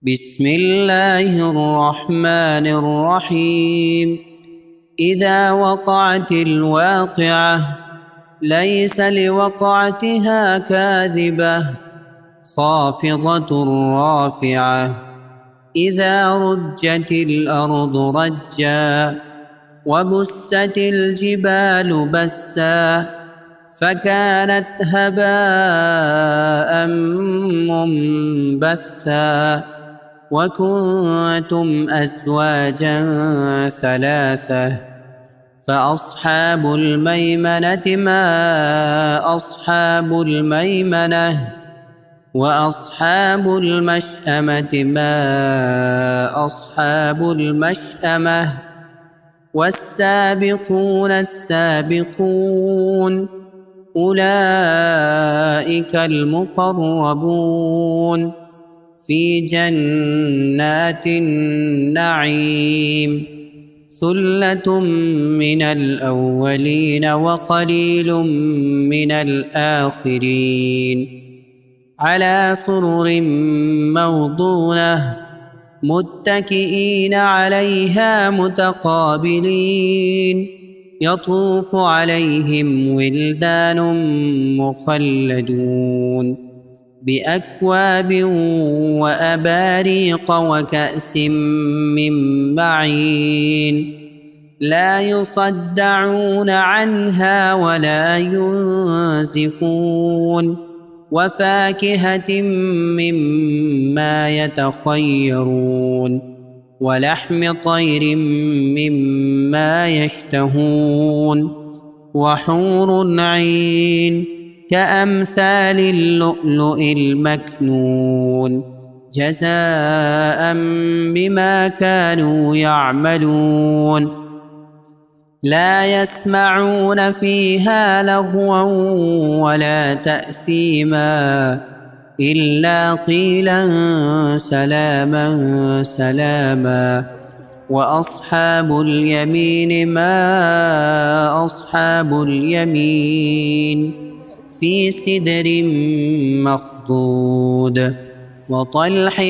بسم الله الرحمن الرحيم. إذا وقعت الواقعة ليس لوقعتها كاذبة خافضة رافعة. إذا رجت الأرض رجا وبست الجبال بسا فكانت هباء منبثا وكنتم أزواجا ثلاثة فأصحاب الميمنة ما أصحاب الميمنة وأصحاب المشأمة ما أصحاب المشأمة والسابقون السابقون أولئك المقربون في جنات النعيم ثلة من الأولين وقليل من الآخرين على سرر موضونة متكئين عليها متقابلين يطوف عليهم ولدان مخلدون بأكواب وأباريق وكأس من معين لا يصدعون عنها ولا ينزفون وفاكهة مما يتخيرون ولحم طير مما يشتهون وحور عين كأمثال اللؤلؤ المكنون جزاء بما كانوا يعملون لا يسمعون فيها لغوا ولا تأثيما إلا قيلا سلاما سلاما وأصحاب اليمين ما أصحاب اليمين في سدر مخضود وطلح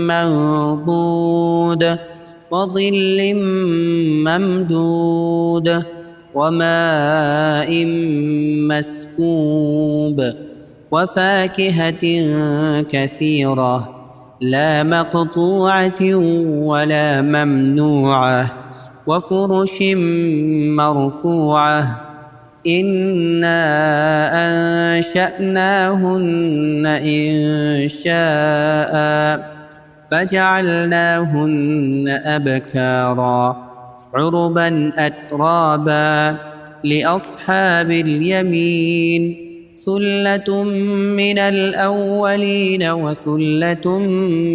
منضود وظل ممدود وماء مسكوب وفاكهة كثيرة لا مقطوعة ولا ممنوعة وفرش مرفوعة إنا أنشأناهن إنشاء فجعلناهن أبكارا عربا أترابا لأصحاب اليمين ثلة من الأولين وثلة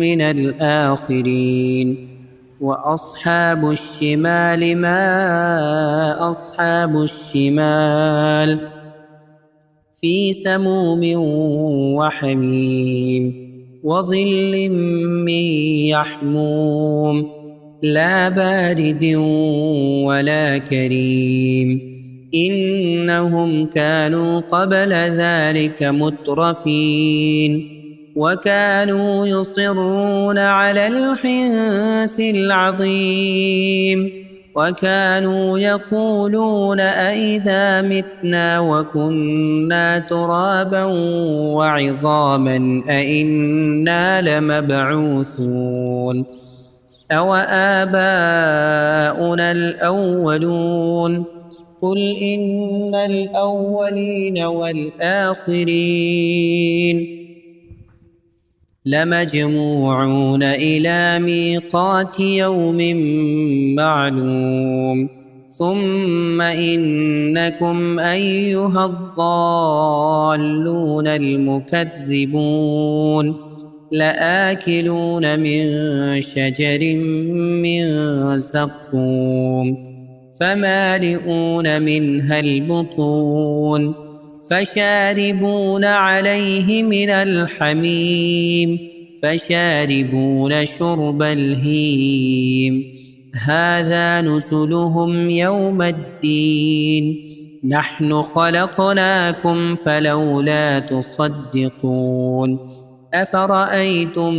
من الآخرين وأصحاب الشمال ما أصحاب الشمال في سموم وحميم وظل من يحموم لا بارد ولا كريم إنهم كانوا قبل ذلك مترفين وكانوا يصرون على الحنث العظيم وكانوا يقولون أئذا متنا وكنا ترابا وعظاما أئنا لمبعوثون أو آباؤنا الأولون قل إن الأولين والآخرين لمجموعون إلى ميقات يوم معلوم ثم إنكم أيها الضالون المكذبون لآكلون من شجر من زقوم فمالئون منها البطون فشاربون عليه من الحميم فشاربون شرب الهيم هذا نزلهم يوم الدين نحن خلقناكم فلولا تصدقون أفرأيتم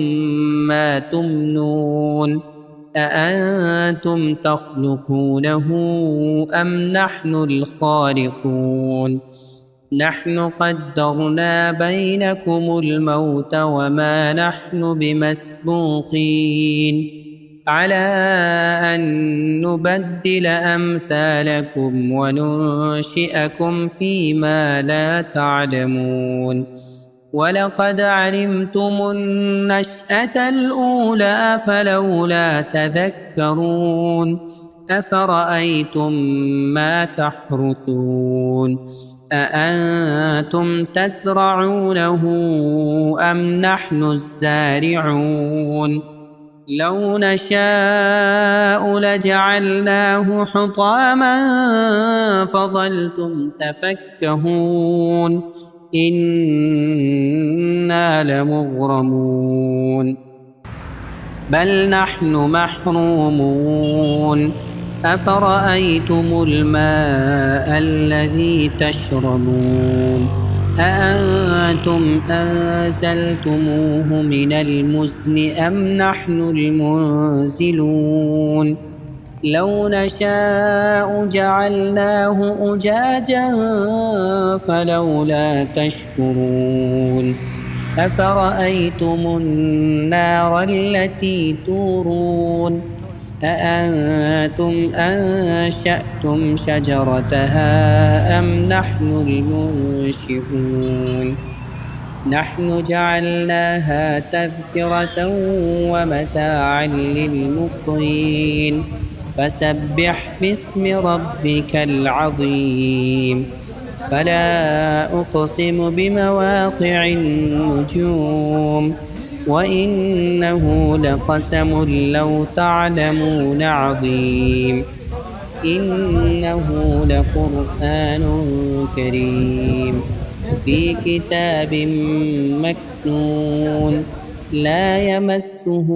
ما تمنون أأنتم تخلقونه أم نحن الخالقون نحن قدرنا بينكم الموت وما نحن بمسبوقين على أن نبدل أمثالكم وننشئكم فيما لا تعلمون ولقد علمتم النشأة الأولى فلولا تذكرون أفرأيتم ما تحرثون أأنتم تزرعونه أم نحن الزارعون لو نشاء لجعلناه حطاما فظلتم تفكهون إنا لمغرمون بل نحن محرومون أفرأيتم الماء الذي تشربون أأنتم أنزلتموه من المزن أم نحن المنزلون لو نشاء جعلناه أجاجا فلولا تشكرون أفرأيتم النار التي تورون أأنتم أنشأتم شجرتها أم نحن المنشئون نحن جعلناها تذكرة ومتاعا للمقوين فسبح باسم ربك العظيم فلا أقسم بمواقع النجوم وإنه لقسم لو تعلمون عظيم إنه لقرآن كريم في كتاب مكنون لا يمسه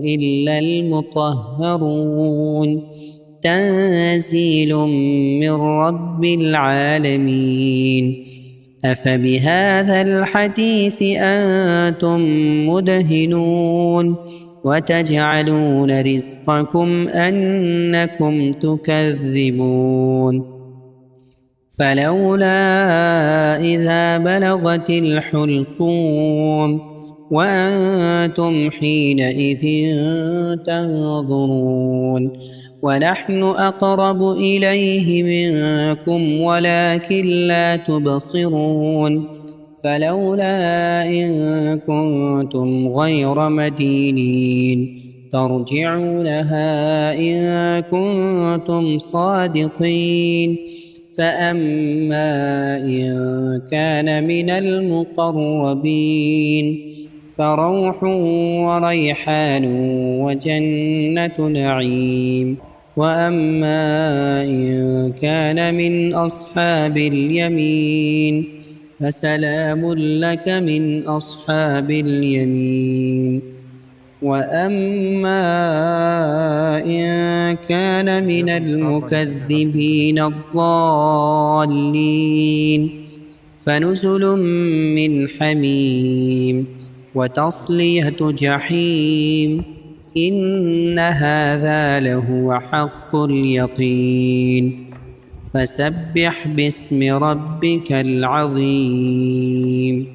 إلا المطهرون تنزيل من رب العالمين أفبهذا الحديث أنتم مدهنون وتجعلون رزقكم أنكم تكذبون فلولا إذا بلغت الحلقوم وأنتم حينئذ تنظرون ونحن أقرب إليه منكم ولكن لا تبصرون فلولا إن كنتم غير مدينين ترجعونها إن كنتم صادقين فأما إن كان من المقربين فروح وريحان وجنة نعيم وأما إن كان من أصحاب اليمين فسلام لك من أصحاب اليمين وأما إن كان من المكذبين الضالين فنزل من حميم وتصلية جحيم إن هذا لهو حق اليقين فسبح باسم ربك العظيم